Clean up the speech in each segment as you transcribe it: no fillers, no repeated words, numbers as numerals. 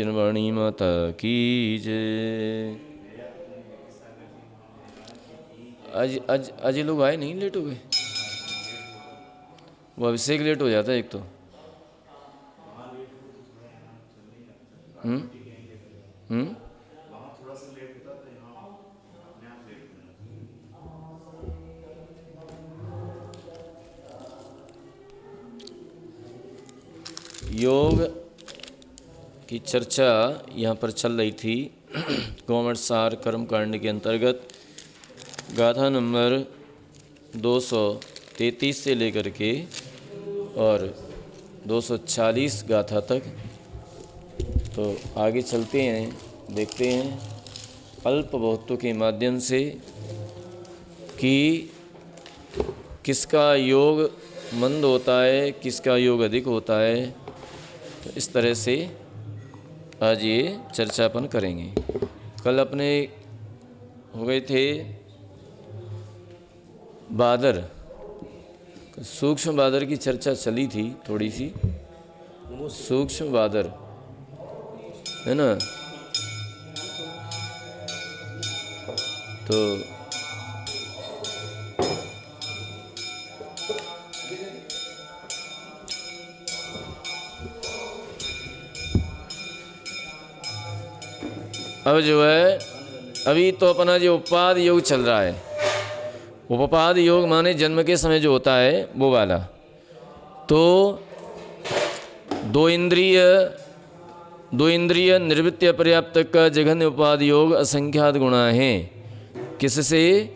वाणी माता की जय। आज ये लोग आए नहीं, लेट हो गए। वो अभिषेक लेट हो जाता है एक तो। हम्म हम्म योग की चर्चा यहाँ पर चल रही थी। गोमटसार कर्मकांड के अंतर्गत गाथा नंबर 233 से लेकर के और 240 गाथा तक। तो आगे चलते हैं, देखते हैं अल्प बहुत्व के माध्यम से कि किसका योग मंद होता है, किसका योग अधिक होता है। तो इस तरह से आज ये चर्चा अपन करेंगे। कल अपने हो गए थे बादर, सूक्ष्म बादर की चर्चा चली थी थोड़ी सी। सूक्ष्म बादर है ना, तो अब जो है अभी तो अपना जो उपपाद योग चल रहा है, उपपाद योग माने जन्म के समय जो होता है वो वाला। तो दो इंद्रिय निर्वृत्ति पर्याप्त का जघन्य उपाद योग असंख्यात गुणा हैं। किससे?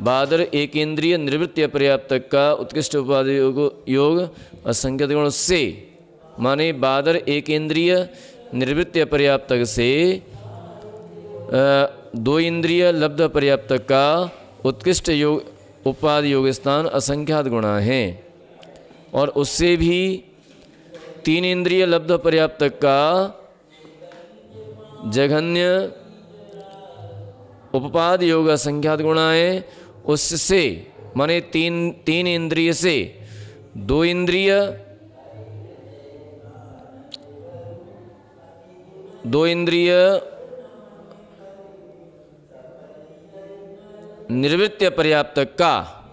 बादर एक इंद्रिय निवृत्ति पर्याप्त का उत्कृष्ट उपाद योग असंख्यात गुणों से, माने बादर एक इंद्रिय निवृत्ति पर्याप्त से दो इंद्रिय लब्ध पर्याप्त का उत्कृष्ट योग उपाद योग स्थान असंख्यात गुणा हैं। और उससे भी तीन इंद्रिय लब्ध पर्याप्त का जघन्य उपपाद योग असंख्यात गुणा है। उससे माने तीन इंद्रिय से दो इंद्रिय निर्वृत्ति पर्याप्त का,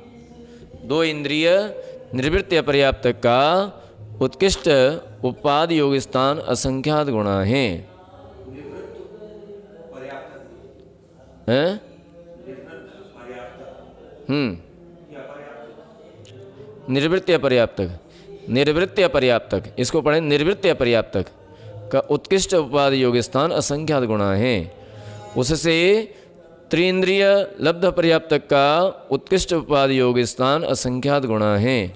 दो इंद्रिय निर्वृत्ति पर्याप्त का उत्कृष्ट उपाद योग स्थान असंख्यात गुणा हैं। निर्वृत्ति पर्याप्तक, इसको पढ़ें। निर्वृत्ति पर्याप्तक का उत्कृष्ट उपाद योग स्थान असंख्यात गुणा हैं। उससे त्रिंद्रिय लब्ध पर्याप्तक का उत्कृष्ट उपाद योग स्थान असंख्यात गुणा हैं।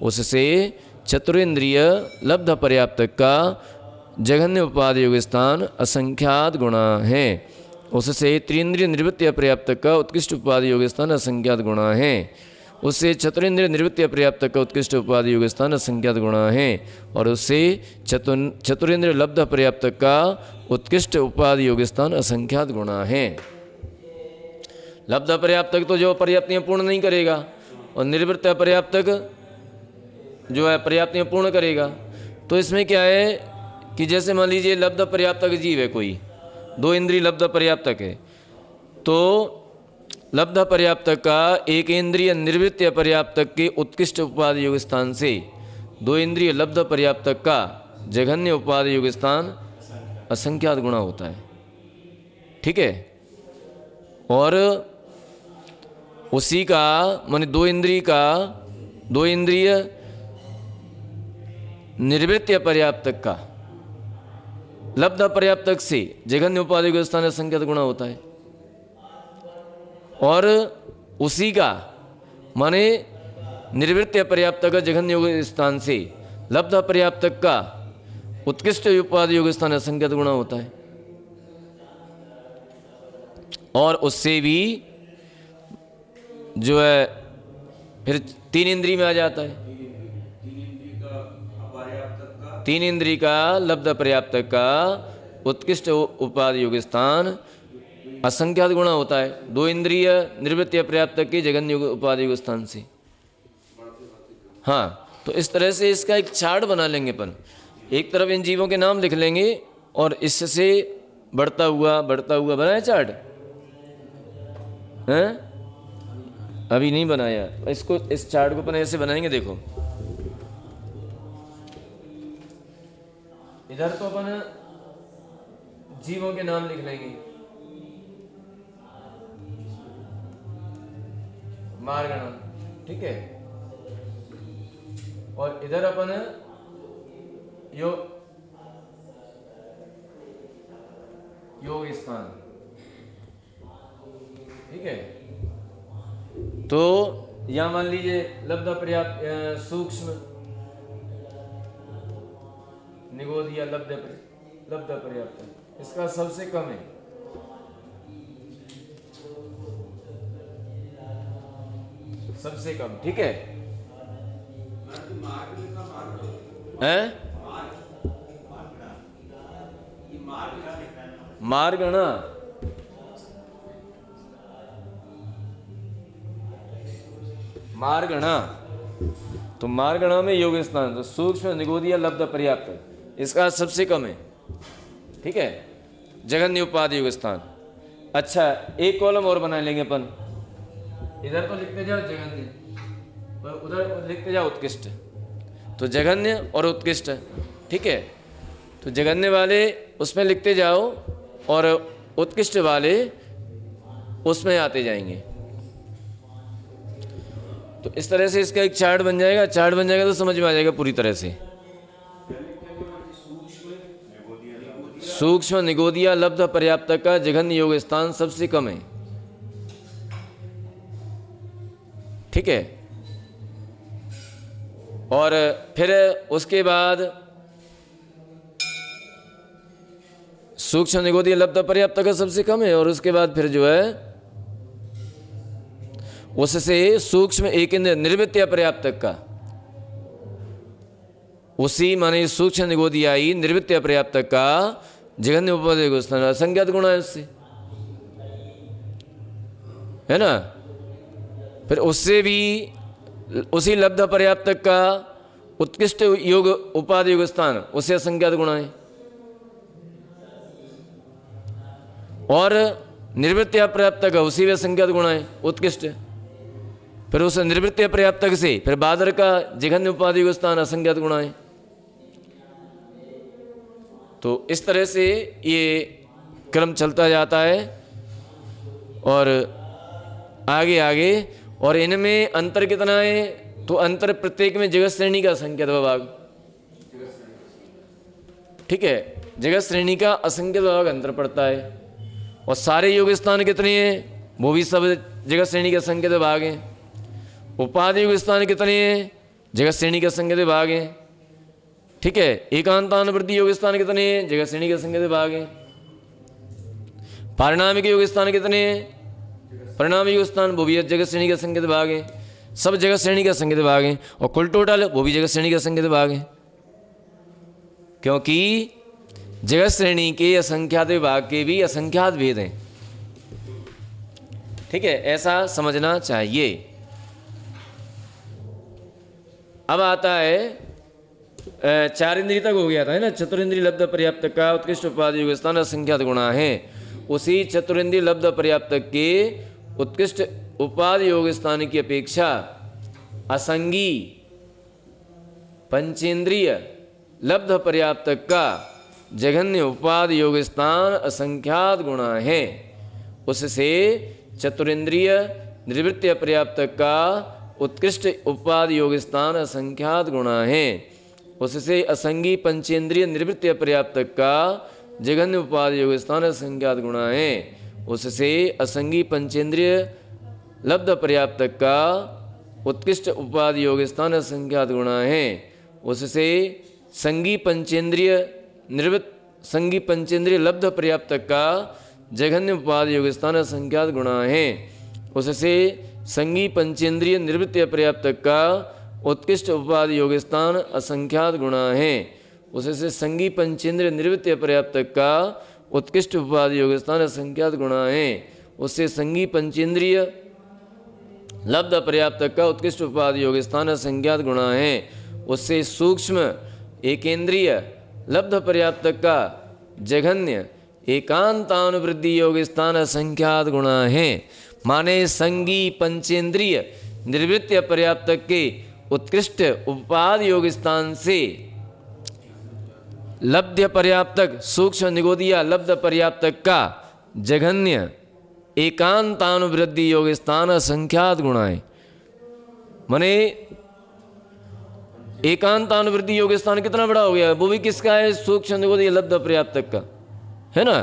उससे चतुरेंद्रिय लब्ध पर्याप्तक का जघन्य उपाद योग स्थान असंख्यात गुणा हैं। उससे त्रिंद्रिय निवृत्ति पर्याप्तक का उत्कृष्ट उपाद योग स्थान असंख्यात गुणा हैं। उससे चतुरेंद्रिय निवृत्ति पर्याप्तक का उत्कृष्ट उपाद योग स्थान असंख्यात गुणा हैं। और उससे चतुरेंद्रिय लब्ध पर्याप्तक का उत्कृष्ट उपाद योग स्थान असंख्यात गुणा हैं। लब्ध पर्याप्तक तो जो पर्याप्तियाँ पूर्ण नहीं करेगा, और निर्वृत्त पर्याप्तक जो है पर्याप्तियाँ पूर्ण करेगा। तो इसमें क्या है कि जैसे मान लीजिए लब्ध पर्याप्तक जीव है, कोई दो इंद्रिय लब्ध पर्याप्तक है, तो लब्ध पर्याप्तक का एक इंद्रिय निर्वृत्ति पर्याप्तक के उत्कृष्ट उपाद योग स्थान से दो इंद्रिय लब्ध पर्याप्तक का जघन्य उपाद योग स्थान असंख्यात गुणा होता है। ठीक है। और उसी का माने दो इंद्रिय निर्वृत्ति पर्याप्तक का लब्ध पर्याप्तक से जघन्य उपाद योग स्थान असंख्यात गुणा होता है। और उसी का माने निर्वृत्ति पर्याप्तक का जघन्य योग स्थान से लब्ध पर्याप्तक का उत्कृष्ट उपाद योग स्थान असंख्यात गुणा होता है। और उससे भी जो है फिर तीन इंद्रिय में आ जाता है। तीन इंद्रिय का लब्ध पर्याप्तक का उत्कृष्ट उपाद योग स्थान असंख्यात गुणा होता है। दो इंद्रिय निर्वृत्ति पर्याप्तक के जघन्य उपाद योग स्थान से। हाँ, तो इस तरह से इसका एक चार्ट बना लेंगे अपन। एक तरफ इन जीवों के नाम लिख लेंगे और इससे बढ़ता हुआ बनाया चार्ट हैं? अभी नहीं बनाया। इसको, इस चार्ट को अपन ऐसे बनाएंगे, देखो इधर तो अपन जीवों के नाम लिख लेंगे, मारगण, ठीक है। और इधर अपन योग स्थान, ठीक है। तो यहां मान लीजिए लब्ध पर्याप्त, सूक्ष्म निगोद या लब्ध पर्याप्त, इसका सबसे कम है, सबसे कम, ठीक है। मारगणा, तो मारगणा में योग स्थान, तो सूक्ष्म निगोदिया लब्ध पर्याप्त, इसका सबसे कम है, ठीक है। जघन्य उपाधि योग स्थान। अच्छा, एक कॉलम और बना लेंगे अपन, इधर तो लिखते जाओ जघन्य और उधर लिखते जाओ उत्कृष्ट, तो जघन्य और उत्कृष्ट, ठीक है। तो जघन्य वाले उसमें लिखते जाओ और उत्कृष्ट वाले उसमें आते जाएंगे। तो इस तरह से इसका एक चार्ट बन जाएगा। चार्ट बन जाएगा तो समझ में आ जाएगा पूरी तरह से। सूक्ष्म निगोदिया लब्ध पर्याप्त का जघन्य योग स्थान सबसे कम है, ठीक है। और फिर उसके बाद सूक्ष्म निगोदिया लब्ध पर्याप्त का सबसे कम है, और उसके बाद फिर जो है उससे सूक्ष्म एक निर्वृत्तीय पर्याप्त का, उसी माने सूक्ष्म निगोदियाई निर्वृत्तीय पर्याप्त का जघन्य उपाधि स्थान असंज्ञात गुण है उससे, है ना। फिर उससे भी उसी लब्ध पर्याप्त का उत्कृष्ट योग उपाधि योग स्थान, उससे असंज्ञात गुण है। और निर्वृत्तीय पर्याप्त का उसी में असंज्ञात गुण है, उत्कृष्ट। फिर उस निर्वृत्तीय पर्याप्तक से फिर बादर का जघन्य उपाधि योग स्थान असंज्ञात गुण है। तो इस तरह से ये क्रम चलता जाता है और आगे आगे। और इनमें अंतर कितना है, तो अंतर प्रत्येक में जगत श्रेणी का असंख्यत विभाग, ठीक है। जगत श्रेणी का असंख्यत विभाग अंतर पड़ता है। और सारे योग स्थान कितने हैं, वो भी सब जगत श्रेणी के असंख्यत विभाग हैं। उपाधि योग स्थान कितने हैं, जगत श्रेणी के असंख्यत विभाग हैं, ठीक है। एकांतानुवृत्ति योग स्थान कितने हैं, जगत श्रेणी के असंख्यत विभाग हैं। पारिणामिक योग स्थान कितने हैं, परिणामी योग स्थान वो भी जगत श्रेणी के असंख्यत विभाग हैं। सब जगत श्रेणी के असंख्यत विभाग हैं। और कुल टोटल वो भी जगत श्रेणी के असंख्यत विभाग हैं, क्योंकि जगत श्रेणी के असंख्यात विभाग के भी असंख्यात भेद हैं, ठीक है। ऐसा समझना चाहिए। अब आता है चार इंद्रिय तक हो गया था, है ना। चतुरिंद्रिय लब्ध पर्याप्त का उत्कृष्ट उपाधि योग स्थान असंख्यात गुणा है। उसी चतुरिंद्रिय लब्ध पर्याप्त के उत्कृष्ट उपाधि योग स्थान की अपेक्षा असंगी पंचेंद्रिय लब्ध पर्याप्त का जघन्य उपाधि योग स्थान असंख्यात गुणा है। उससे चतुरिंद्रिय निर्वृत्तीय पर्याप्त का उत्कृष्ट उपाधि योग स्थान असंख्यात गुणा है। उससे असंगी पंचेंद्रिय निर्वृत्तीय पर्याप्त का जघन्य उपाधि योग स्थान असंख्यात गुणा है। उससे असंगी पंचेंद्रिय लब्ध पर्याप्त का उत्कृष्ट उपाधि योग स्थान असंख्यात गुणा है। उससे संगी पंचेंद्रिय संगी पंचेंद्रिय लब्ध पर्याप्त का जघन्य उपाधि योग स्थान असंख्यात गुणा है। उससे संगी पंचेंद्रिय निर्वृत्तीय पर्याप्त का उत्कृष्ट उपाधि योग स्थान असंख्यात गुणा है। उससे संगी पंचेंद्रिय निर्वृत्तीय पर्याप्त का उत्कृष्ट उपाधि योग स्थान असंख्यात गुणा है। उससे संगी पंचेंद्रिय लब्ध पर्याप्त का उत्कृष्ट उपाधि योग स्थान असंख्यात गुणा है। उससे सूक्ष्म एकेंद्रिय लब्ध पर्याप्त का जघन्य एकांतानुवृद्धि योग स्थान असंख्यात गुणा हैं। माने संगी पंचेंद्रिय निर्वृत्य पर्याप्तक के उत्कृष्ट उपपाद योग स्थान से लब्ध्य पर्याप्तक सूक्ष्म निगोदिया लब्ध पर्याप्तक का जघन्य एकांतानुवृद्धि योग स्थान असंख्यात गुणाएं। माने एकांतानुवृद्धि योग स्थान कितना बड़ा हो गया, वो भी किसका है, सूक्ष्म निगोदिया लब्ध पर्याप्तक का है ना।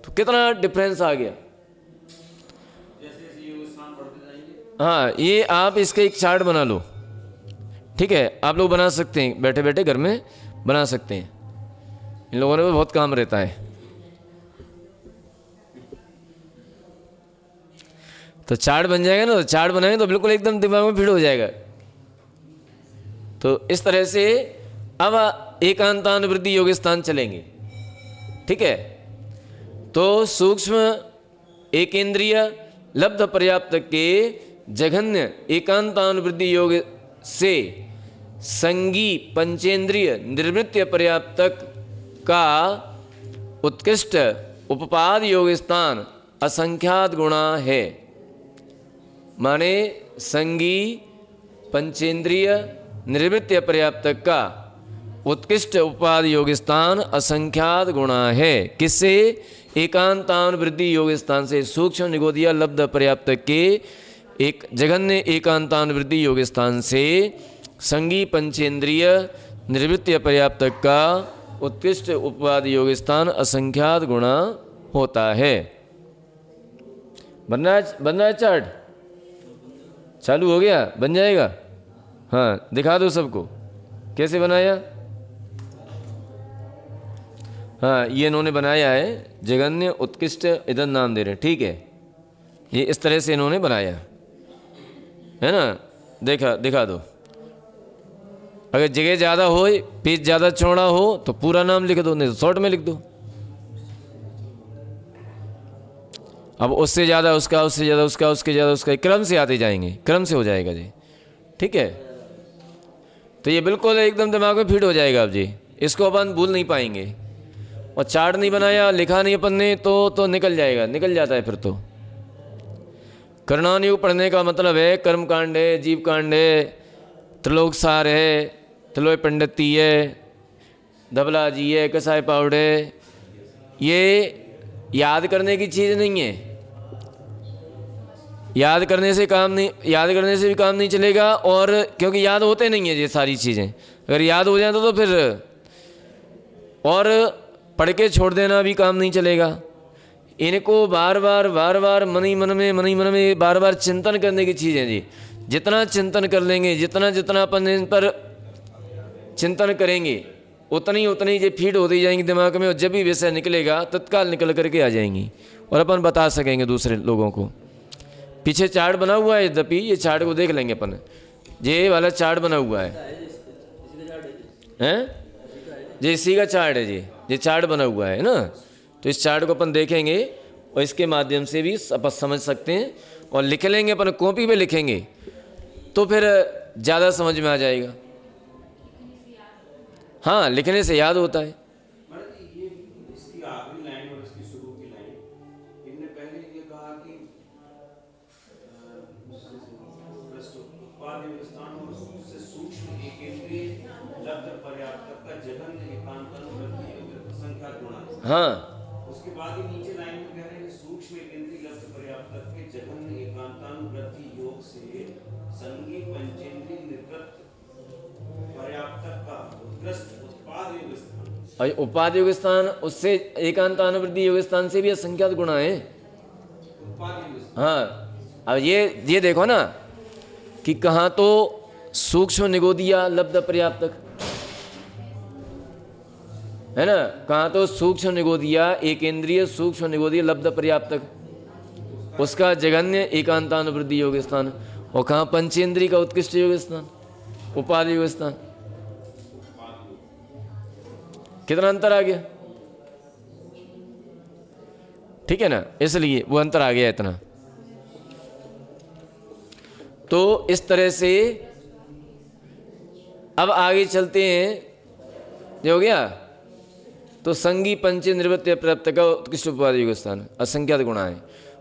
तो कितना डिफरेंस आ गया। हाँ, ये आप इसका एक चार्ट बना लो, ठीक है, आप लोग बना सकते हैं, बैठे बैठे घर में बना सकते हैं, इन लोगों ने भी बहुत काम रहता है। तो चार्ट बन जाएगा ना, तो चार्ट बनाएंगे तो बिल्कुल एकदम दिमाग में फिट हो जाएगा। तो इस तरह से अब एकांतानुवृत्ति योग स्थान चलेंगे, ठीक है। तो सूक्ष्म एकेंद्रिय लब्ध पर्याप्त के जघन्य एकांतानुवृत्ति योग से संगी पंचेंद्रिय निर्वृत्य पर्याप्तक का उत्कृष्ट उपपाद योग स्थान असंख्यात गुणा है। माने संगी पंचेंद्रिय निर्वृत्य पर्याप्तक का उत्कृष्ट उपपाद योग स्थान असंख्यात गुणा है। किससे, एकांतानुवृत्ति योग स्थान से, सूक्ष्म निगोदिया लब्ध पर्याप्तक के एक जघन्य एकांतानुवृत्ति योग स्थान से संगी पंचेंद्रिय निर्वृत्य पर्याप्तक का उत्कृष्ट उपपाद योग स्थान असंख्यात गुणा होता है। बनना है चार्ट, चालू हो गया, बन जाएगा। हाँ, दिखा दो सबको कैसे बनाया। हाँ, ये इन्होंने बनाया है, जघन्य उत्कृष्ट इधर नाम दे रहे हैं, ठीक है। ये इस तरह से इन्होंने बनाया है ना, दिखा दो। अगर जगह ज़्यादा हो, पेज ज़्यादा चौड़ा हो तो पूरा नाम लिख दो, नहीं तो शॉर्ट में लिख दो। अब उससे ज़्यादा उसका, उससे ज़्यादा उसका, उसके ज़्यादा उसका, क्रम से आते जाएंगे, क्रम से हो जाएगा जी, ठीक है। तो ये बिल्कुल एकदम दिमाग में फिट हो जाएगा अब जी, इसको अपन भूल नहीं पाएंगे। और चार्ट नहीं बनाया, लिखा नहीं अपन ने, तो निकल जाएगा, निकल जाता है फिर तो। कर्णानुयोग पढ़ने का मतलब है कर्म कांड है, जीव कांड है, त्रिलोक सार है, त्रिलोक पंडिती है, धबला जी है, कसाई पाउड है। ये याद करने की चीज़ नहीं है, याद करने से भी काम नहीं चलेगा। और क्योंकि याद होते नहीं है ये सारी चीज़ें, अगर याद हो जाए तो फिर और पढ़ के छोड़ देना भी काम नहीं चलेगा। इनको बार बार मन ही मन में बार बार चिंतन करने की चीज़ है जी। जितना चिंतन कर लेंगे, जितना अपन इन पर चिंतन करेंगे, उतनी ये फीड होती जाएंगी दिमाग में, और जब भी विषय निकलेगा तत्काल निकल करके आ जाएंगी और अपन बता सकेंगे दूसरे लोगों को। पीछे चार्ट बना हुआ है, यद्यपि ये चार्ट को देख लेंगे अपन, ये वाला चार्ट बना हुआ है जी, इसी का चार्ट है जी, ये चार्ट बना हुआ है ना। तो इस चार्ट को अपन देखेंगे और इसके माध्यम से भी अपन समझ सकते हैं, और लिख लेंगे अपन, कॉपी पे लिखेंगे तो फिर ज़्यादा समझ में आ जाएगा। हाँ, लिखने से याद होता है। ये इसकी आखिरी लाइन और इसकी शुरू की लाइन, इनने पहले ये कहा कि उत्पाद स्थान और उससे सूक्ष्म एकेंद्रीय लब्ध पर्याप्तक का जघन्य एकांतानुवृत्ति असंख्यात गुणा। हाँ, उसके बाद ही नीचे लाइन में कह रहे हैं सूक्ष्म एकेंद्रीय लब्ध पर्याप्तक के जघन्य एकांतानुवृत्ति योग से संगी पंचेंद्रीय निर्वृत्त पर्याप्तक का उत्कृष्ट उत्पाद योग स्थान। उपाद योग स्थान उससे एकांतानुवृत्ति योग स्थान से भी असंख्यात गुणा है। उत्पाद योग स्थान, हाँ, अब ये देखो ना कि कहाँ तो सूक्ष्म निगोदिया लब्ध पर्याप्तक है ना, कहाँ तो सूक्ष्म निगोदिया एकेंद्रीय सूक्ष्म निगोदिया लब्ध पर्याप्तक, उसका जघन्य एकांतानुवृत्ति योग स्थान, और कहाँ पंचेंद्रिय का उत्कृष्ट योग स्थान, उपाद योग स्थान। कितना अंतर आ गया, ठीक है ना, इसलिए वो अंतर आ गया इतना। तो इस तरह से अब आगे चलते हैं, ये हो गया। तो संगी पंच निवृत्ति पर्याप्त का उत्कृष्ट उपाधि योग स्थान असंख्यात गुणा है।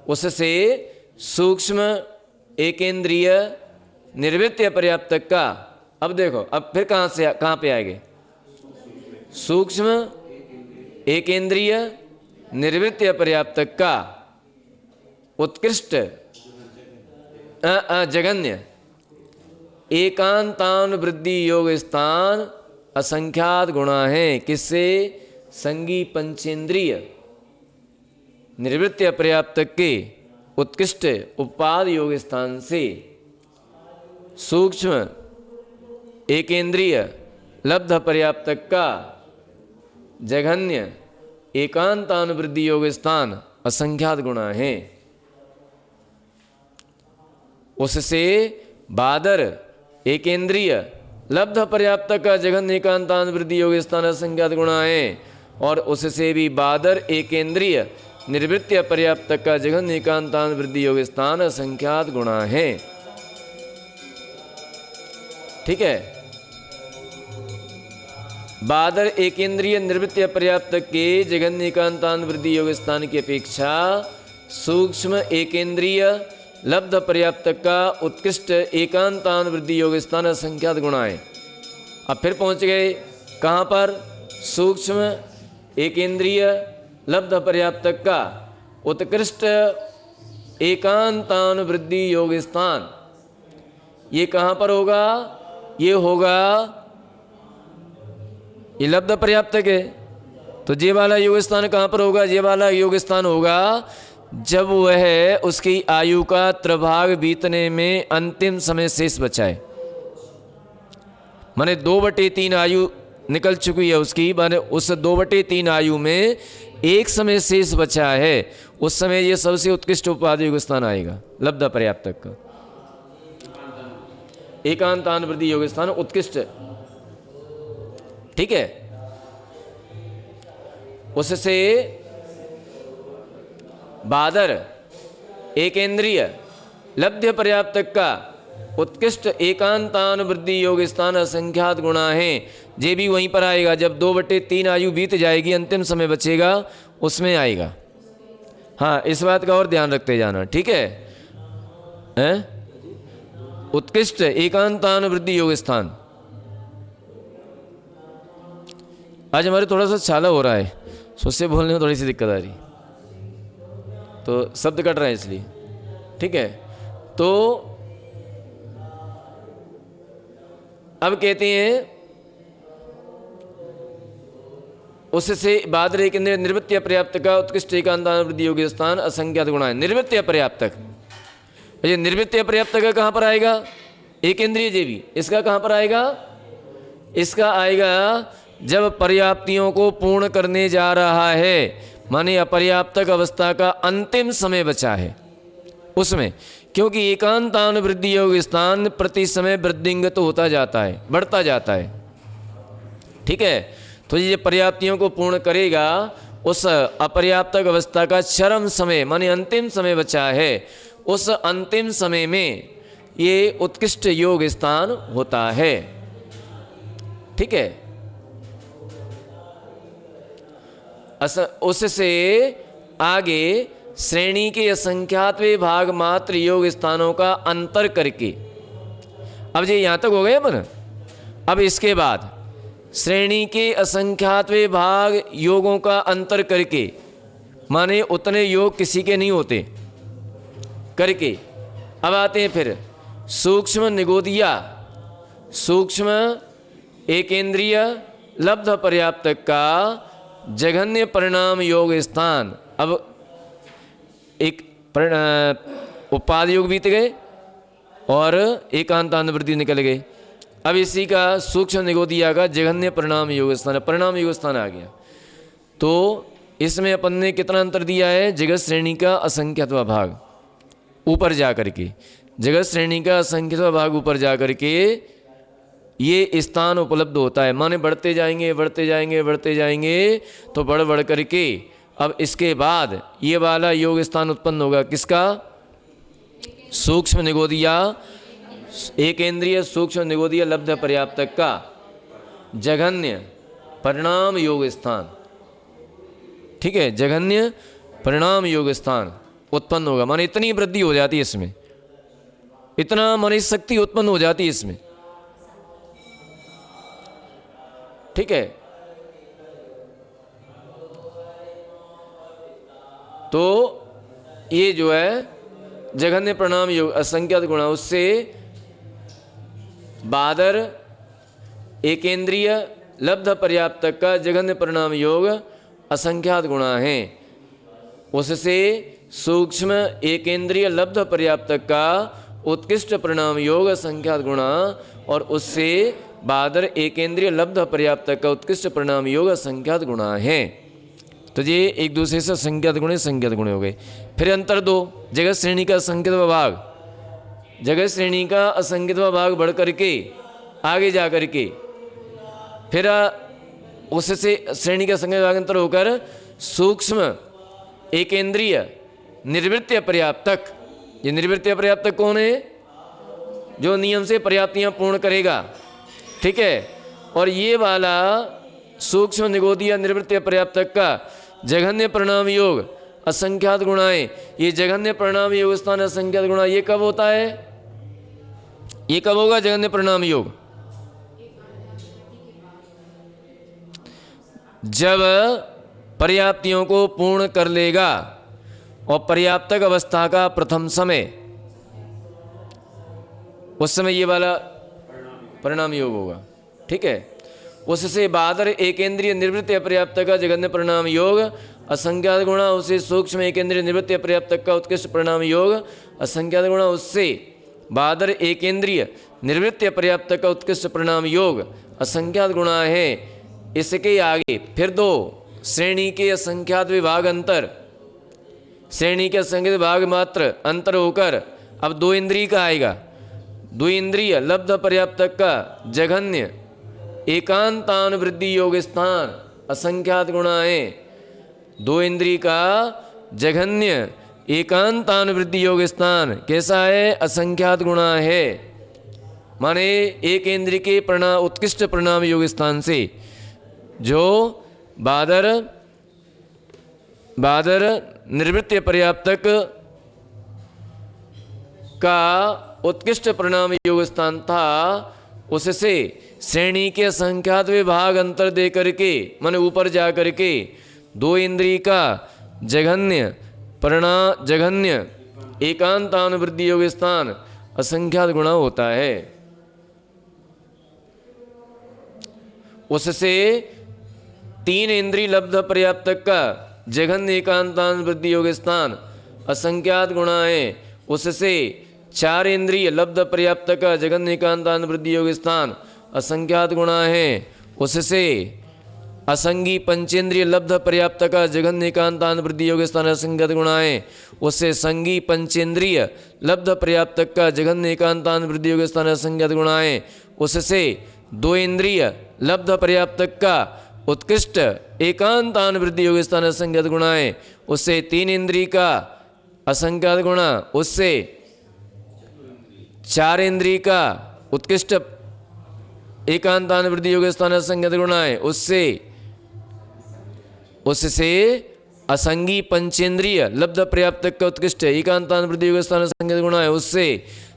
उससे सूक्ष्म एकेंद्रिय निर्वृत्ति पर्याप्त का, अब देखो अब फिर कहाँ पे आएंगे, सूक्ष्म एकेंद्रिय निर्वृत्ति पर्याप्त का उत्कृष्ट जगन्य एकांतानुवृद्धि योग स्थान असंख्यात गुणा है। किससे? संगी पंचेंद्रिय निर्वृत्ति पर्याप्त के उत्कृष्ट उपाद योग स्थान से सूक्ष्म एकेंद्रिय लब्ध पर्याप्त का जघन्य एकांतानुवृद्धि योग स्थान असंख्यात गुणा है। उससे बादर एकेंद्रिय लब्ध पर्याप्त का जघन्य एकांतानुवृद्धि योग स्थान असंख्यात गुणा है। और उससे भी बादर एकेंद्रिय निर्वृत्ति पर्याप्त का जघन्य एकांतानुवृद्धि योग स्थान असंख्यात गुणा है। ठीक है, बादर एकेंद्रिय निर्वृत्ति पर्याप्त के जघन्य एकांतानुवृद्धि योग स्थान की अपेक्षा सूक्ष्म एकेंद्रिय लब्ध पर्याप्त का उत्कृष्ट एकांतानुवृद्धि योग स्थान असंख्यात गुणा है। अब फिर पहुंच गए कहाँ पर? सूक्ष्म एकेंद्रिय लब्ध पर्याप्त का उत्कृष्ट एकांतानुवृद्धि योग स्थान। ये कहाँ पर होगा? ये होगा, ये लब्ध पर्याप्तक है, तो ये वाला योग स्थान कहाँ पर होगा? ये वाला योग स्थान होगा जब वह उसकी आयु का त्रिभाग बीतने में अंतिम समय शेष बचा है। माने 2/3 आयु निकल चुकी है उसकी, माने उस 2/3 आयु में एक समय शेष बचा है, उस समय ये सबसे उत्कृष्ट उपाधि योग स्थान आएगा लब्ध पर्याप्तक का एकांतानुवृद्धि योग स्थान उत्कृष्ट। ठीक है, उससे बादर एकेंद्रिय लब्ध पर्याप्त का उत्कृष्ट एकांतानुवृद्धि योग स्थान असंख्यात गुणा है। ये भी वहीं पर आएगा जब 2/3 आयु बीत जाएगी, अंतिम समय बचेगा, उसमें आएगा। हाँ, इस बात का और ध्यान रखते जाना। ठीक है, उत्कृष्ट एकांतानुवृद्धि योग स्थान। आज हमारे थोड़ा सा छाला हो रहा है, उससे बोलने में थोड़ी सी दिक्कत आ रही, तो शब्द कट रहे हैं इसलिए। ठीक है, तो अब कहते हैं उससे बादर एकेंद्रिय निर्वृत्ति पर्याप्त का उत्कृष्ट एकांतानुवृद्धि योग स्थान असंख्यात गुणा है। निर्वृत्ति पर्याप्तक, ये निर्वृत्ति पर्याप्तक का कहाँ पर आएगा? एकेंद्रिय जेवी। इसका कहाँ पर आएगा? इसका आएगा जब पर्याप्तियों को पूर्ण करने जा रहा है, माने अपर्याप्तक अवस्था का अंतिम समय बचा है उसमें, क्योंकि एकांतानुवृद्धि योग स्थान प्रति समय वृद्धिंगत होता जाता है, बढ़ता जाता है। ठीक है, तो ये पर्याप्तियों को पूर्ण करेगा, उस अपर्याप्तक अवस्था का चरम समय माने अंतिम समय बचा है, उस अंतिम समय में ये उत्कृष्ट योग स्थान होता है। ठीक है, उससे आगे श्रेणी के असंख्यातवें भाग मात्र योग स्थानों का अंतर करके, अब ये यहाँ तक हो गया मन। अब इसके बाद श्रेणी के असंख्यातवें भाग योगों का अंतर करके, माने उतने योग किसी के नहीं होते करके, अब आते हैं फिर सूक्ष्म निगोदिया सूक्ष्म एकेंद्रिय लब्ध पर्याप्तक का जघन्य परिणाम योग स्थान। अब एक उपाधि योग बीत गए और एकांतानुवृत्ति निकल गए। अब इसी का सूक्ष्म निगोदिया का जघन्य परिणाम योग स्थान, परिणाम योग स्थान आ गया। तो इसमें अपन ने कितना अंतर दिया है? जगत श्रेणी का असंख्यत्व भाग ऊपर जा करके, जगत श्रेणी का असंख्यत्व भाग ऊपर जा करके ये स्थान उपलब्ध होता है। माने बढ़ते जाएंगे बढ़ते जाएंगे बढ़ते जाएंगे तो बढ़ बढ़ करके अब इसके बाद ये वाला योग स्थान उत्पन्न होगा। किसका? सूक्ष्म निगोदिया एकेंद्रिय सूक्ष्म निगोदिया लब्ध पर्याप्तक का जघन्य परिणाम योग स्थान। ठीक है, जघन्य परिणाम योग स्थान उत्पन्न होगा, माने इतनी वृद्धि हो जाती है इसमें, इतना मन शक्ति उत्पन्न हो जाती है इसमें। ठीक है, तो ये जो है जघन्य परिणाम योग असंख्यात गुणा, उससे बादर एकेंद्रिय लब्ध पर्याप्त तक का जघन्य परिणाम योग असंख्यात गुणा है। उससे सूक्ष्म एकेंद्रिय लब्ध पर्याप्त तक का उत्कृष्ट परिणाम योग असंख्यात गुणा, और उससे बादर एकेंद्रिय लब्ध पर्याप्त तक का उत्कृष्ट परिणाम योग असंख्यात गुणा है। तो ये एक दूसरे से संख्यात गुणे संख्यात गुणे हो गए। फिर अंतर दो, जगत श्रेणी का असंख्यत भाग, जगत श्रेणी का असंख्यत भाग बढ़ करके आगे जा करके फिर उससे श्रेणी का संख्यत भाग अंतर होकर सूक्ष्म एकेंद्रिय निर्वृत्तीय पर्याप्तक। ये निर्वृत्तीय पर्याप्तक कौन है? जो नियम से पर्याप्तियां पूर्ण करेगा। ठीक है, और ये वाला सूक्ष्म निगोदीय निर्वृत्तीय पर्याप्तक का जघन्य परिणाम योग असंख्यात गुणाएं, ये जघन्य परिणाम योग स्थान असंख्यात गुणा, ये कब होता है? ये कब होगा जघन्य परिणाम योग? जब पर्याप्तियों को पूर्ण कर लेगा और पर्याप्तक अवस्था का प्रथम समय, उस समय ये वाला परिणाम योग होगा। ठीक है, उससे बादर एकेंद्रीय निवृत्ति पर्याप्तक का जघन्य परिणाम योग असंख्यात गुणा, उससे सूक्ष्म एकेंद्रीय निवृत्ति पर्याप्तक का उत्कृष्ट परिणाम योग असंख्यात गुणा, उससे बादर एकेंद्रीय निवृत्ति पर्याप्तक का उत्कृष्ट परिणाम योग असंख्यात गुणा है। इसके आगे फिर दो श्रेणी के असंख्यात विभाग अंतर, श्रेणी के असंख्यात विभाग मात्र अंतर होकर अब दो इंद्रिय का आएगा। दो इंद्रिय लब्ध पर्याप्तक का जघन्य एकांतानुवृद्धि योग स्थान असंख्यात गुणा है। दो इंद्रिय का जघन्य एकांतानुवृद्धि योग स्थान कैसा है? असंख्यात गुणा है। माने एक इंद्रिय के उत्कृष्ट परिणाम योग स्थान से जो बादर निर्वृत्ति पर्याप्तक का उत्कृष्ट परिणाम योग स्थान था, उससे श्रेणी के संख्यात विभाग अंतर दे करके माने ऊपर जा करके दो इंद्रिय का जघन्य एकांतानुवृद्धि योग स्थान असंख्यात गुणा होता है। उससे तीन इंद्रिय लब्ध पर्याप्तक का जघन्य एकांतानुवृद्धि योग स्थान असंख्यात गुणा है। उससे चार इंद्रिय लब्ध पर्याप्तक का जघन्य एकांतानुवृद्धि योग स्थान असंख्यात गुणा है। उससे असंगी पंचेंद्रिय लब्ध पर्याप्तक का जघन्य एकांतानुवृद्धि योग स्थान असंख्यात गुणा है। उससे संगी पंचेंद्रिय लब्ध पर्याप्तक का जघन्य एकांतानुवृद्धि योग स्थान असंख्यात गुणा है। उससे दो इंद्रिय लब्ध पर्याप्तक का उत्कृष्ट एकांतानुवृद्धि योग स्थान असंख्यात गुणा है। उससे तीन इंद्रिय का असंख्यात गुणा, उससे चार इंद्रिय का उत्कृष्ट एकांतानुवृद्धि योग स्थान असंख्यात गुणा है। उससे असंगी पंचेंद्रिय लब्ध पर्याप्तक का उत्कृष्ट एकांतानुवृद्धि योग स्थान असंख्यात गुणा है। उससे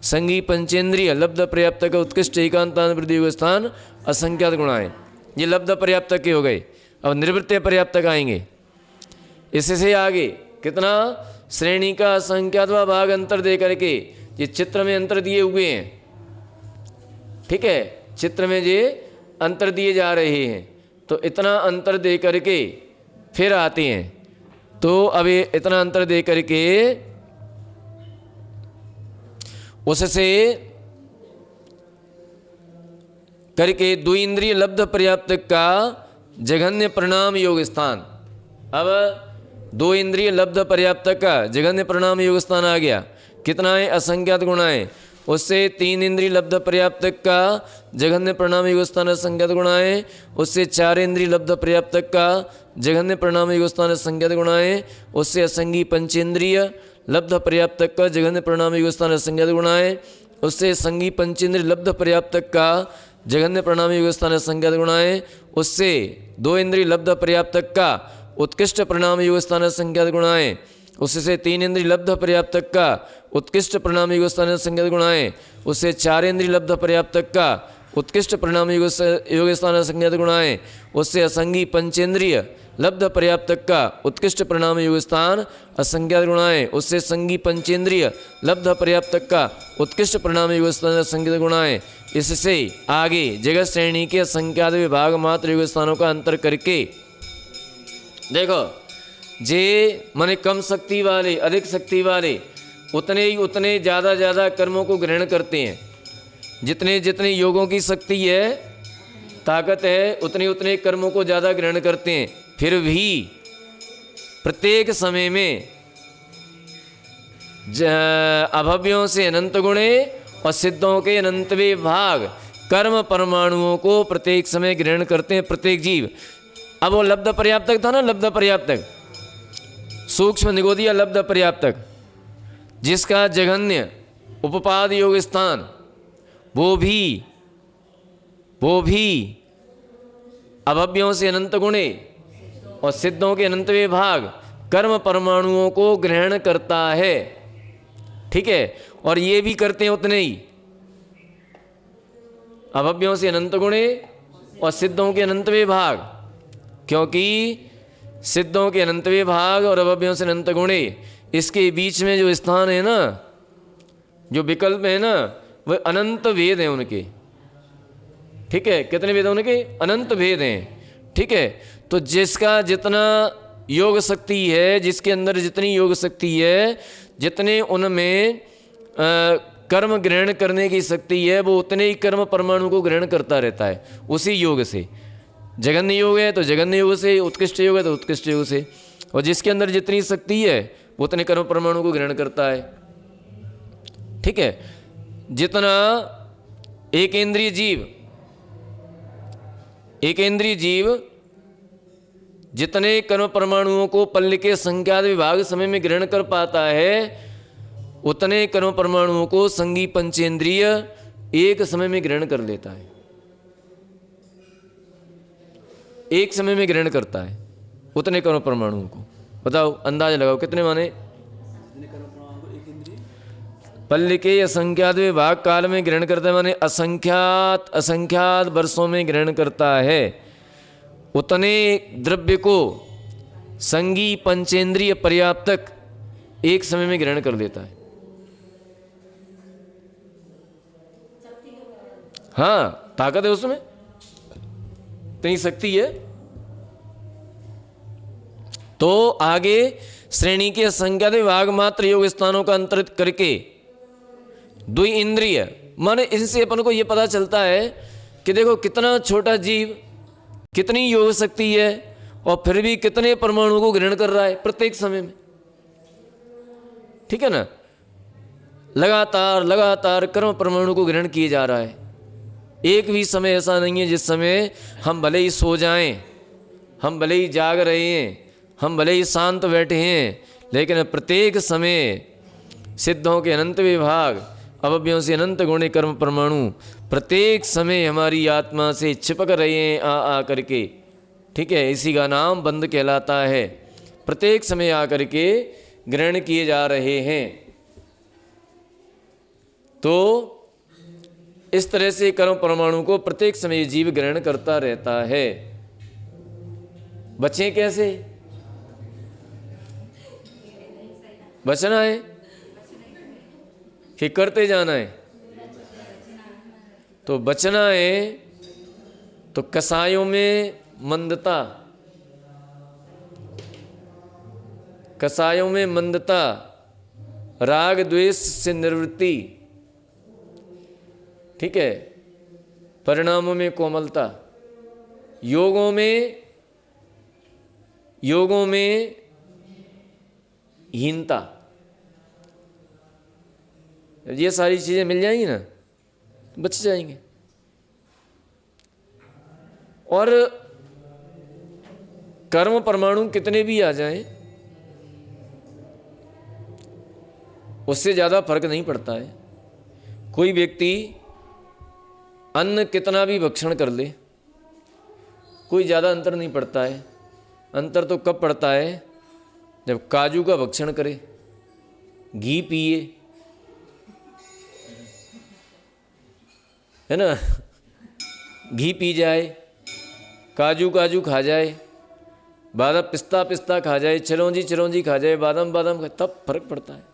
संगी पंचेंद्रिय लब्ध पर्याप्तक का उत्कृष्ट एकांतानुवृद्धि योग स्थान असंख्यात गुणा है। ये लब्ध पर्याप्तक के हो गए। अब निर्वृत्तीय पर्याप्तक आएंगे। इससे आगे कितना श्रेणी का असंख्यात भाग अंतर दे करके ये चित्र में अंतर दिए हुए हैं। ठीक है, चित्र में ये अंतर दिए जा रहे हैं, तो इतना अंतर दे करके फिर आते हैं। तो अब ये इतना अंतर दे करके उससे करके दो इंद्रिय लब्ध पर्याप्तक का जघन्य परिणाम योग स्थान। अब दो इंद्रिय लब्ध पर्याप्तक का जघन्य परिणाम योग स्थान आ गया। कितना है? असंख्यात गुणा है। उससे तीन इंद्रिय लब्ध पर्याप्तक का जघन्य परिणाम योग स्थान असंख्यात गुणा है। उससे चार इंद्रिय लब्ध पर्याप्तक का जघन्य परिणाम योग स्थान असंख्यात गुणा है। उससे असंगी पंचेंद्रिय लब्ध पर्याप्तक का जघन्य परिणाम योग स्थान असंख्यात गुणा है। उससे संगी पंचेंद्रिय लब्ध पर्याप्तक का जघन्य परिणाम योग स्थान असंख्यात गुणा है। उससे दो इंद्रिय लब्ध पर्याप्तक का उत्कृष्ट परिणाम योग स्थान असंख्यात गुणाएं, उससे 3 इंद्रिय लब्ध पर्याप्तक का उत्कृष्ट परिणाम योग स्थान असंख्यात गुणाएं, उससे 4 इंद्रिय लब्ध पर्याप्तक का उत्कृष्ट परिणाम योग स्थान असंख्यात गुणाएं, उससे असंगी पंचेंद्रिय लब्ध पर्याप्तक का उत्कृष्ट परिणाम योग स्थान असंख्यात गुणाएं, उससे संगी पंचेंद्रिय लब्ध पर्याप्तक का उत्कृष्ट परिणाम योग स्थान असंख्यात गुणाएं। इससे आगे जगत श्रेणी के असंख्यात विभाग मात्र योग स्थानों का अंतर करके देखो, जे माने कम शक्ति वाले अधिक शक्ति वाले उतने ज़्यादा कर्मों को ग्रहण करते हैं। जितने जितने योगों की शक्ति है, ताकत है, उतने कर्मों को ज़्यादा ग्रहण करते हैं। फिर भी प्रत्येक समय में अभव्यों से अनंत गुणे और सिद्धों के अनंतवे भाग कर्म परमाणुओं को प्रत्येक समय ग्रहण करते हैं प्रत्येक जीव। अब वो लब्ध पर्याप्तक था ना, लब्ध पर्याप्तक, सूक्ष्म निगोदिया लब्ध पर्याप्तक, जिसका जघन्य उपपाद योग स्थान वो भी अभव्यों से अनंत गुणे और सिद्धों के अनंतवे भाग कर्म परमाणुओं को ग्रहण करता है। ठीक है, और ये भी करते हैं उतने ही, अभव्यों से अनंत गुणे और सिद्धों के अनंतवे भाग, क्योंकि सिद्धों के अनंतवे भाग और अभव्यों से अनंत गुणे, इसके बीच में जो स्थान है ना, जो विकल्प है ना, वह अनंत भेद हैं उनके। ठीक है, कितने भेद हैं उनके? अनंत भेद हैं। ठीक है, तो जिसका जितना योग शक्ति है, जिसके अंदर जितनी योग शक्ति है, जितने उनमें कर्म ग्रहण करने की शक्ति है, वो उतने ही कर्म परमाणु को ग्रहण करता रहता है उसी योग से। जघन्य योग है तो जघन्य योग से, उत्कृष्ट योग है तो उत्कृष्ट योग से, और जिसके अंदर जितनी शक्ति है वो उतने कर्म परमाणु को ग्रहण करता है। ठीक है, जितना एक इंद्रिय जीव जितने कर्म परमाणुओं को पल्ल के संख्यात विभाग समय में ग्रहण कर पाता है, उतने कर्म परमाणुओं को संगी पंचेंद्रिय एक समय में ग्रहण कर लेता है, एक समय में ग्रहण करता है उतने कर्म परमाणुओं को। बताओ, अंदाजा लगाओ कितने माने? पल्ल के असंख्यात विभाग काल में ग्रहण करता है, माने असंख्यात वर्षों में ग्रहण करता है। उतने द्रव्य को संगी पंचेंद्रिय पर्याप्तक एक समय में ग्रहण कर लेता है। हाँ, ताकत है उसमें, इतनी शक्ति है। तो आगे श्रेणी के असंख्यात विभाग मात्र योग स्थानों का अंतर करके द्वि इंद्रिय, माने इनसे अपन को ये पता चलता है कि देखो कितना छोटा जीव, कितनी योग शक्ति है, और फिर भी कितने परमाणु को ग्रहण कर रहा है प्रत्येक समय में। ठीक है ना, लगातार कर्म परमाणु को ग्रहण किए जा रहा है। एक भी समय ऐसा नहीं है जिस समय हम भले ही सो जाएं, हम भले ही जाग रहे हैं, हम भले ही शांत बैठे हैं, लेकिन प्रत्येक समय सिद्धों के अनंत विभाग, अवयवों से अनंत गुणे कर्म परमाणु प्रत्येक समय हमारी आत्मा से चिपक रहे हैं आ करके। ठीक है, इसी का नाम बंध कहलाता है। प्रत्येक समय आकर के ग्रहण किए जा रहे हैं। तो इस तरह से कर्म परमाणु को प्रत्येक समय जीव ग्रहण करता रहता है। बचें कैसे? बचना है कि करते जाना है? तो बचना है तो कसायों में मंदता, कसायों में मंदता, राग द्वेष से निवृत्ति, ठीक है, परिणामों में कोमलता, योगों में हीनता, ये सारी चीजें मिल जाएंगी ना, बच जाएंगे। और कर्म परमाणु कितने भी आ जाएं, उससे ज़्यादा फर्क नहीं पड़ता है। कोई व्यक्ति अन्न कितना भी भक्षण कर ले, कोई ज़्यादा अंतर नहीं पड़ता है। अंतर तो कब पड़ता है जब काजू का भक्षण करे, घी पिए, है ना, घी पी जाए, काजू काजू खा जाए, बादाम पिस्ता पिस्ता खा जाए, चिरौंजी चिरौंजी खा जाए, बादाम बादाम खा, तब फर्क पड़ता है।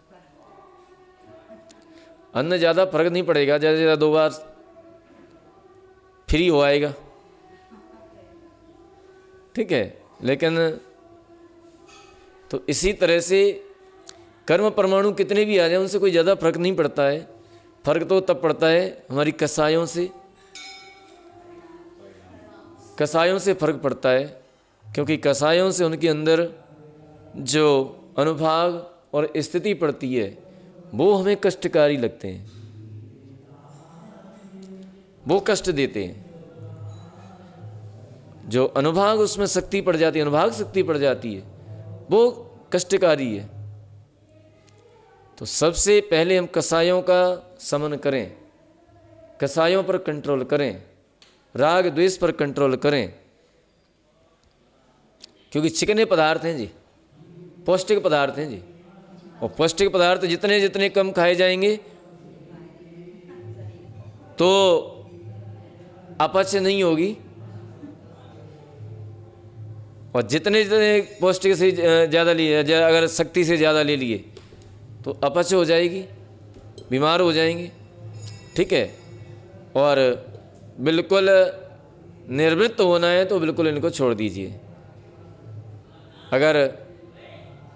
अन्न ज़्यादा फर्क नहीं पड़ेगा, ज़्यादा से ज़्यादा 2 बार फ्री हो आएगा, ठीक है। लेकिन तो इसी तरह से कर्म परमाणु कितने भी आ जाए उनसे कोई ज़्यादा फर्क नहीं पड़ता है। फर्क तो तब पड़ता है हमारी कसायों से, कसायों से फर्क पड़ता है, क्योंकि कसायों से उनके अंदर जो अनुभाग और स्थिति पड़ती है वो हमें कष्टकारी लगते हैं, वो कष्ट देते हैं। जो अनुभाग उसमें शक्ति पड़ जाती है, अनुभाग शक्ति पड़ जाती है, वो कष्टकारी है। तो सबसे पहले हम कसायों का समन करें, कसायों पर कंट्रोल करें, राग द्वेष पर कंट्रोल करें, क्योंकि चिकने पदार्थ हैं जी, पौष्टिक पदार्थ हैं जी, और पौष्टिक पदार्थ जितने जितने कम खाए जाएंगे तो अपच नहीं होगी, और जितने जितने पौष्टिक से ज़्यादा लिए, अगर शक्ति से ज़्यादा ले लिए तो अपच हो जाएगी, बीमार हो जाएंगे, ठीक है। और बिल्कुल निर्वृत्त होना है तो बिल्कुल इनको छोड़ दीजिए। अगर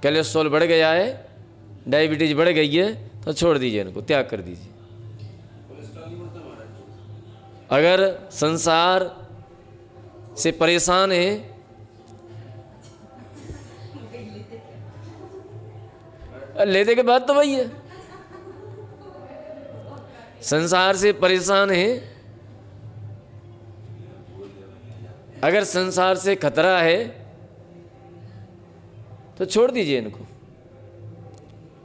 कोलेस्ट्रॉल बढ़ गया है, डायबिटीज बढ़ गई है तो छोड़ दीजिए, इनको त्याग कर दीजिए। अगर संसार से परेशान है, लेने के बाद तो वही है, संसार से परेशान है, अगर संसार से खतरा है तो छोड़ दीजिए इनको,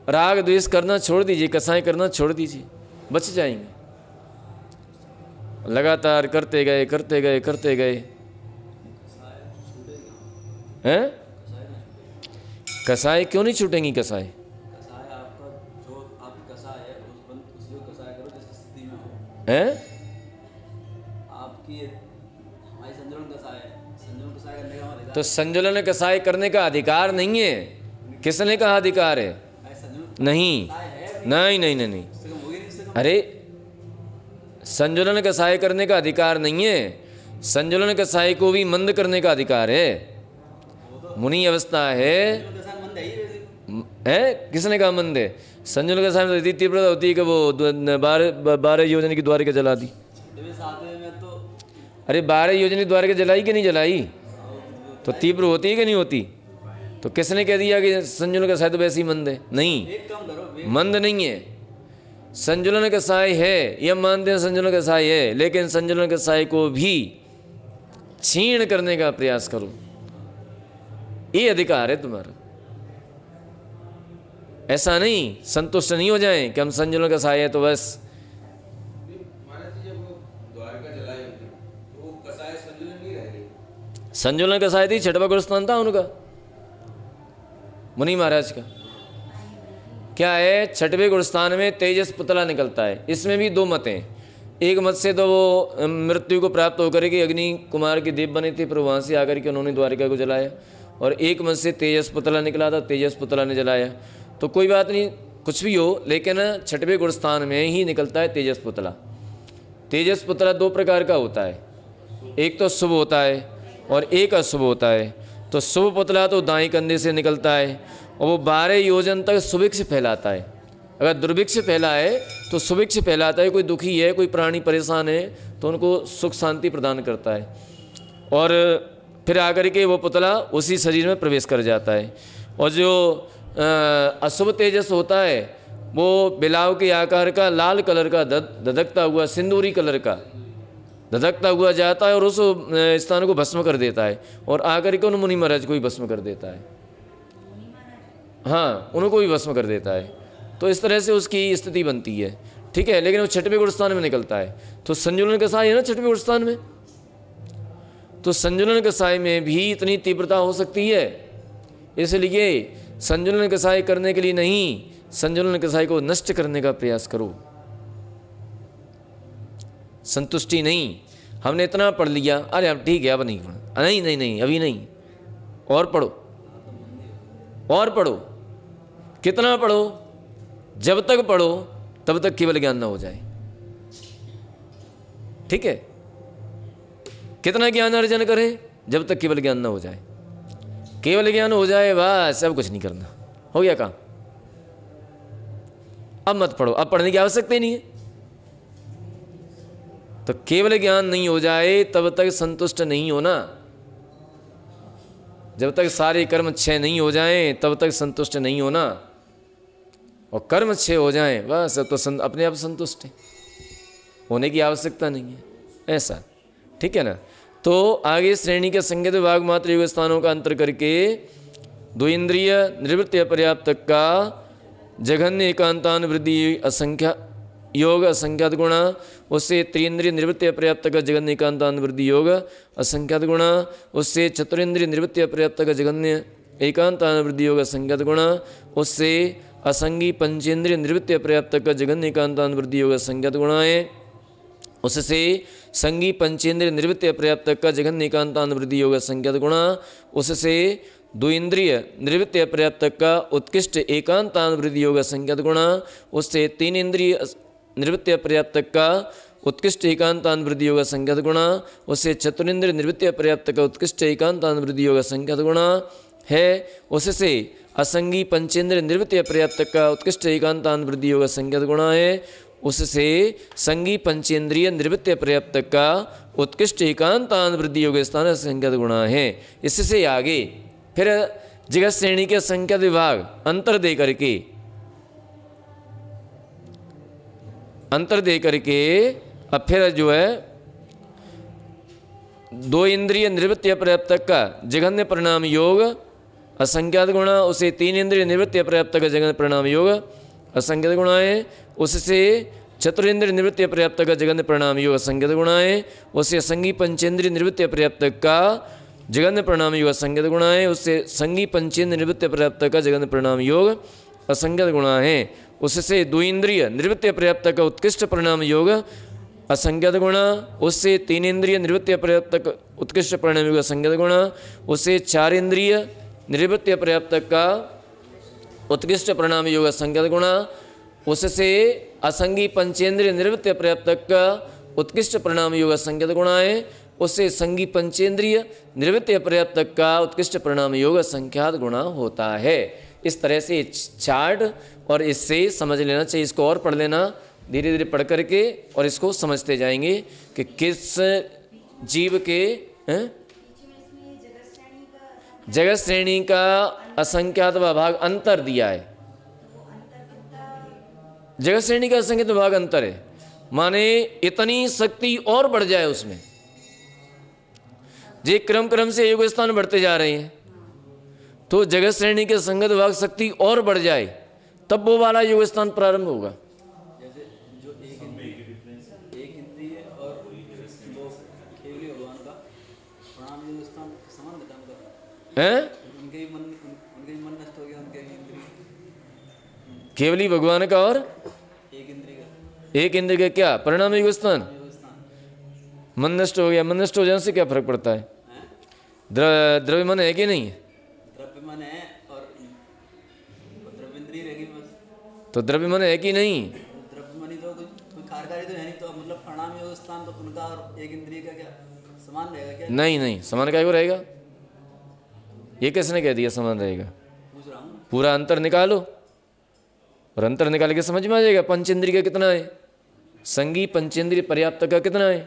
राग द्वेष करना छोड़ दीजिए, कसाई करना छोड़ दीजिए, बच जाएंगे। लगातार करते गए करते गए करते गए, हैं? कसाई क्यों नहीं छूटेंगी? कसाई हैं? तो संजुलन कसाई करने का अधिकार नहीं है। किसने कहा अधिकार है? नहीं नहीं नहीं नहीं, नहीं। अरे संजुलन कसाई करने का अधिकार नहीं है, संजुलन कसाई को भी मंद करने का अधिकार है। मुनि अवस्था है, किसने कहा मंद है? संजुलन कसाई में इतनी तीव्रता होती है कि वो 12 योजन की द्वारिका जला दी। अरे 12 योजन की द्वारिका जलाई कि नहीं जलाई? तो तीव्र होती है कि नहीं होती? तो किसने कह दिया कि संजुलन कसाई तो वैसे ही मंद है? नहीं, मंद नहीं है। संजुलन कसाई है, यह मानते हैं संजुलन कसाई है, लेकिन संजुलन कसाई को भी क्षीण करने का प्रयास करो, ये अधिकार है तुम्हारा। ऐसा नहीं संतुष्ट नहीं हो जाएं कि हम संजुलन कसाई है तो बस। संजुलन कसाई थी, 6वां गुरुस्थान था उनका, मुनि महाराज का। क्या है? 6वें गुरुस्थान में तेजस पुतला निकलता है। इसमें भी 2 मत हैं। एक मत से तो वो मृत्यु को प्राप्त होकर के अग्नि कुमार के देव बने थे, फिर वहाँ से आकर के उन्होंने द्वारिका को जलाया। और एक मत से तेजस पुतला निकला था, तेजस पुतला ने जलाया। तो कोई बात नहीं, कुछ भी हो, लेकिन 6वें गुरुस्थान में ही निकलता है तेजस पुतला। तेजस पुतला 2 प्रकार का होता है, एक तो शुभ होता है और एक अशुभ होता है। तो शुभ पुतला तो दाएं कंधे से निकलता है और वो 12 योजन तक सुभिक्ष फैलाता है। अगर दुर्भिक्ष फैला है तो सुभिक्ष फैलाता है। कोई दुखी है, कोई प्राणी परेशान है तो उनको सुख शांति प्रदान करता है, और फिर आकर के वो पुतला उसी शरीर में प्रवेश कर जाता है। और जो अशुभ तेजस होता है वो बिलाव के आकार का लाल कलर का धधकता हुआ, सिंदूरी कलर का धधकता हुआ जाता है और उस स्थान को भस्म कर देता है, और आकर के उन मुनि महाराज को भी भस्म कर देता है। हाँ, उनको भी भस्म कर देता है। तो इस तरह से उसकी स्थिति बनती है, ठीक है। लेकिन वो 6वें गुरुस्थान में निकलता है। तो संजुलन कसाई है ना 6वें गुरुस्थान में, तो संजुलन कसाय में भी इतनी तीव्रता हो सकती है। इसलिए संजुलन कसाय करने के लिए नहीं, संजुलन कसाय को नष्ट करने का प्रयास करो। संतुष्टि नहीं, हमने इतना पढ़ लिया, अरे अब ठीक है अब नहीं पढ़ना, नहीं नहीं नहीं अभी नहीं, और पढ़ो और पढ़ो। कितना पढ़ो? जब तक पढ़ो तब तक केवल ज्ञान ना हो जाए। ठीक है, कितना ज्ञान अर्जन करें? जब तक केवल ज्ञान ना हो जाए। केवल ज्ञान हो जाए बस, अब कुछ नहीं करना, हो गया काम। अब मत पढ़ो, अब पढ़ने की आवश्यकता ही नहीं है। तो केवल ज्ञान नहीं हो जाए तब तक संतुष्ट नहीं होना। जब तक सारे कर्म क्षय नहीं हो जाएं तब तक संतुष्ट नहीं होना। और कर्म क्षय हो जाएं बस तो अपने आप संतुष्ट है, होने की आवश्यकता नहीं है, ऐसा। ठीक है ना। तो आगे श्रेणी के संज्ञित विभाग मात्र योग स्थानों का अंतर करके दो इंद्रिय निवृत्ति अपर्याप्त का जघन्य एकांतान वृद्धि असंख्या योग असंख्यात गुणा, उससे त्रिंद्रिय निवृत्ति अपर्याप्त का जघन्य एकांतान वृद्धि योग असंख्यात गुणा, उससे चतुरेंद्रिय निवृत्ति अपर्याप्त का जघन्य एकांतान वृद्धि योग असंख्यात गुणा, उससे असंगी पंचेंद्रिय निवृत्ति अपर्याप्त का जघन्य एकांतान वृद्धि योग असंख्यात गुणाएं, उससे संगी पंचेंद्रिय निवृत्ति अपर्याप्त का जघन्य एकांतान वृद्धि योग असंख्यात गुणा, उससे दो इंद्रिय निवृत्ति अपर्याप्त का उत्कृष्ट एकांतान वृद्धि योग असंख्यात गुणा, उससे तीन इंद्रिय निवृत्ति अपर्याप्त का उत्कृष्ट एकांतान वृद्धि योग असंख्यात गुणा, उससे चतुरेंद्रिय निवृत्ति अपर्याप्त का उत्कृष्ट एकांतान वृद्धि योग असंख्यात गुणा है, उससे असंगी पंचेंद्रिय निवृत्ति अपर्याप्त का उत्कृष्ट एकांतान वृद्धि योग असंख्यात गुणा है, उससे संगी पंचेंद्रिय निवृत्ति अपर्याप्त का उत्कृष्ट एकांतान वृद्धि योग स्थान असंख्यात गुणा है। इससे आगे फिर जगत श्रेणी के संख्यात विभाग अंतर दे करके अब फिर जो है दो इंद्रिय निवृत्ति अपर्याप्त का जघन्य परिणाम योग असंख्यात गुणा, उसे तीन इंद्रिय निवृत्ति अपर्याप्त का जघन्य परिणाम योग असंख्यात गुणाएं, उससे चतुरेंद्रिय निवृत्ति अपर्याप्त का जघन्य परिणाम योग असंख्यात गुणाएं, उससे संगी पंचेंद्रिय निवृत्ति अपर्याप्त का जघन्य परिणाम योग असंख्यात गुणाएं, उससे संगी पंचेंद्रिय निवृत्ति अपर्याप्त का जघन्य परिणाम योग असंख्यात गुणा है, उससे दो इंद्रिय निवृत्ति अपर्याप्त का उत्कृष्ट परिणाम योग असंख्यात गुणा, उससे तीन इंद्रिय निवृत्ति अपर्याप्त का उत्कृष्ट परिणाम योग असंख्यात गुणा, उससे चार इंद्रिय निवृत्ति अपर्याप्त का उत्कृष्ट परिणाम योग असंख्यात गुणा, उससे असंगी पंचेंद्रिय निवृत्ति अपर्याप्त का उत्कृष्ट परिणाम योग असंख्यात गुणा है, उससे संगी पंचेंद्रिय निवृत्ति अपर्याप्त का उत्कृष्ट परिणाम योग असंख्यात गुणा होता है। इस तरह से चार्ट और इससे समझ लेना चाहिए। इसको और पढ़ लेना धीरे धीरे पढ़ करके और इसको समझते जाएंगे कि किस जीव के जगत श्रेणी का असंख्यात विभाग अंतर दिया है। जगत श्रेणी का असंख्यात विभाग अंतर है, माने इतनी शक्ति और बढ़ जाए उसमें। जे क्रम क्रम से योग स्थान बढ़ते जा रहे हैं तो जगत श्रेणी के संगत विभाग शक्ति और बढ़ जाए तब वो वाला योग स्थान प्रारंभ होगा। जैसे जो एक इंद्रिय और वो केवली भगवान का प्रणाम योग स्थान समान रहता है, मतलब हैं? उनके भी मन नष्ट हो गया, उनके भी इंद्रिय केवली भगवान का और एक इंद्रिय का क्या परिणाम योग स्थान? योग स्थान मन नष्ट हो गया। मन नष्ट हो जाने से क्या फर्क पड़ता है? द्रव्य मन है कि नहीं? द्रव्य मन है और द्रव्य इंद्रिय रहेगी बस। तो द्रव्य मन है कि नहीं? द्रव्य मन ही तो कोई कार्यकारी तो है नहीं, तो मतलब प्रणाम योग स्थान तो उनका और एक इंद्रिय का क्या समान रहेगा क्या? नहीं नहीं, समान क्या रहेगा? ये किसने कह दिया समान रहेगा? पूछ रहा हूँ। पूरा अंतर निकालो और अंतर निकाल के समझ में आ जाएगा। पंचेंद्रिय का कितना है, संगी पंचेंद्रिय पर्याप्त का कितना है?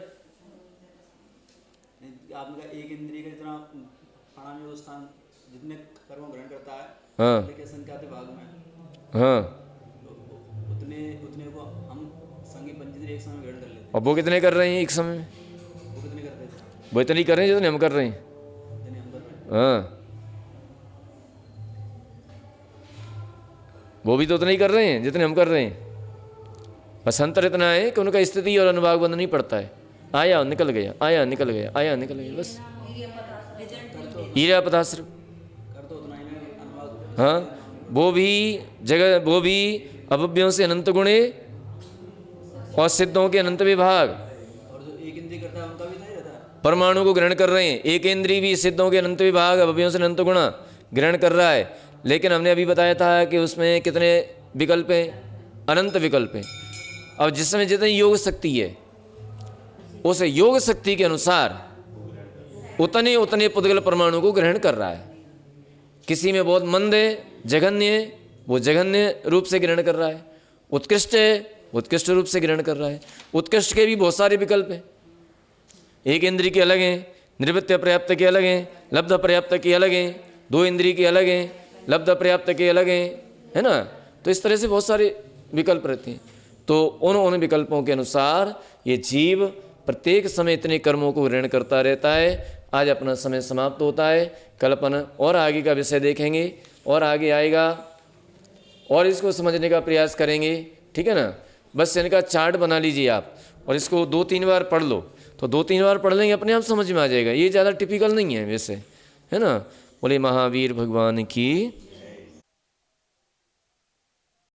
आपने कहा एक इंद्रिय का जितना प्रणाम योग स्थान जितने कर्म ग्रहण करता है, हाँ लेकिन संख्या के भाग में हाँ, उतने को हम संगी पंचेंद्रिय एक समय ग्रहण कर लेते हैं। और वो कितने कर रहे हैं एक समय में? वो कितने करते हैं? वो इतनी कर रहे हैं जितने हम कर रहे हैं। जितने हम कर रहे हैं। हाँ, वो भी तो उतना ही कर रहे हैं जितने हम कर रहे हैं। बस अंतर इतना है कि उनका स्थिति और अनुभाग बंद नहीं पड़ता है। आया निकल गया, आया निकल गया, आया निकल गया, बस। ईर्यापदाश्र, कर तो उतना ही ना अनुवाद। हाँ, वो भी अवयवों से अनंत गुणे और सिद्धों के अनंत विभाग। और जो एक इंद्रिय करता है उनका भी नहीं रहता है। परमाणु को ग्रहण कर रहे हैं, एक इंद्रिय भी सिद्धों के अनंत विभाग अवयवों से अनंत गुणा ग्रहण कर रहा है। लेकिन हमने अभी बताया था कि उसमें कितने विकल्प हैं, अनंत विकल्प हैं। अब जिसमें जितनी योग शक्ति है उस योग शक्ति के अनुसार उतने उतने पुद्गल परमाणु को ग्रहण कर रहा है। किसी में बहुत मंद है, जघन्य है, वो जघन्य रूप से ग्रहण कर रहा है। उत्कृष्ट है, उत्कृष्ट रूप से ग्रहण कर रहा है। उत्कृष्ट के भी बहुत सारे विकल्प हैं, एक इंद्रिय के अलग हैं, निर्वृत्य पर्याप्त के अलग हैं, लब्ध पर्याप्त के अलग हैं, दो इंद्रिय के अलग हैं, लब्ध पर्याप्त के अलग हैं, है ना। तो इस तरह से बहुत सारे विकल्प रहते हैं। तो उन विकल्पों के अनुसार ये जीव प्रत्येक समय इतने कर्मों को ग्रहण करता रहता है। आज अपना समय समाप्त होता है, कल अपन और आगे का विषय देखेंगे और आगे आएगा और इसको समझने का प्रयास करेंगे, ठीक है ना। बस इनका चार्ट बना लीजिए आप और इसको 2-3 बार पढ़ लो, तो 2-3 बार पढ़ लेंगे अपने आप समझ में आ जाएगा। ये ज़्यादा टिपिकल नहीं है वैसे, है ना। बोले महावीर भगवान की